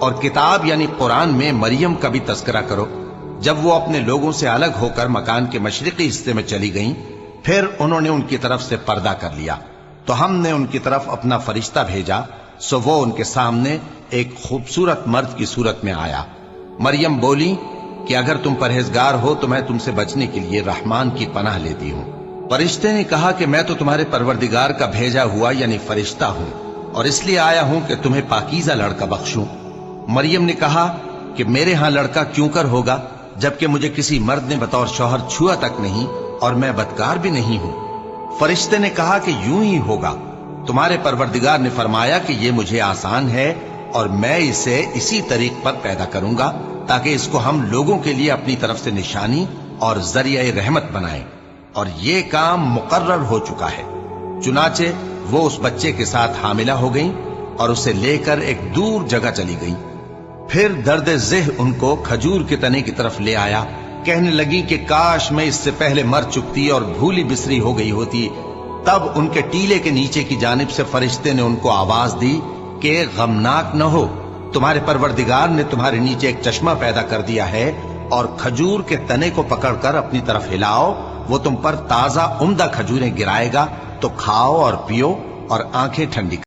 اور کتاب یعنی قرآن میں مریم کا بھی تذکرہ کرو جب وہ اپنے لوگوں سے الگ ہو کر مکان کے مشرقی حصے میں چلی گئیں، پھر انہوں نے ان کی طرف سے پردہ کر لیا تو ہم نے ان کی طرف اپنا فرشتہ بھیجا، سو وہ ان کے سامنے ایک خوبصورت مرد کی صورت میں آیا۔ مریم بولی کہ اگر تم پرہیزگار ہو تو میں تم سے بچنے کے لیے رحمان کی پناہ لیتی ہوں۔ فرشتے نے کہا کہ میں تو تمہارے پروردگار کا بھیجا ہوا یعنی فرشتہ ہوں، اور اس لیے آیا ہوں کہ تمہیں پاکیزہ لڑکا بخشوں۔ مریم نے کہا کہ میرے ہاں لڑکا کیوں کر ہوگا جبکہ مجھے کسی مرد نے بطور شوہر چھوا تک نہیں اور میں بدکار بھی نہیں ہوں۔ فرشتے نے کہا کہ یوں ہی ہوگا، تمہارے پروردگار نے فرمایا کہ یہ مجھے آسان ہے اور میں اسے اسی طریق پر پیدا کروں گا تاکہ اس کو ہم لوگوں کے لیے اپنی طرف سے نشانی اور ذریعہ رحمت بنائیں، اور یہ کام مقرر ہو چکا ہے۔ چنانچہ وہ اس بچے کے ساتھ حاملہ ہو گئیں اور اسے لے کر ایک دور جگہ چلی گئیں۔ پھر درد ذہ ان کو کھجور کے تنے کی طرف لے آیا، کہنے لگی کہ کاش میں اس سے پہلے مر چکتی اور بھولی بسری ہو گئی ہوتی۔ تب ان کے ٹیلے کے نیچے کی جانب سے فرشتے نے ان کو آواز دی کہ غمناک نہ ہو، تمہارے پروردگار نے تمہارے نیچے ایک چشمہ پیدا کر دیا ہے، اور کھجور کے تنے کو پکڑ کر اپنی طرف ہلاؤ، وہ تم پر تازہ عمدہ کھجوریں گرائے گا، تو کھاؤ اور پیو اور آنکھیں ٹھنڈی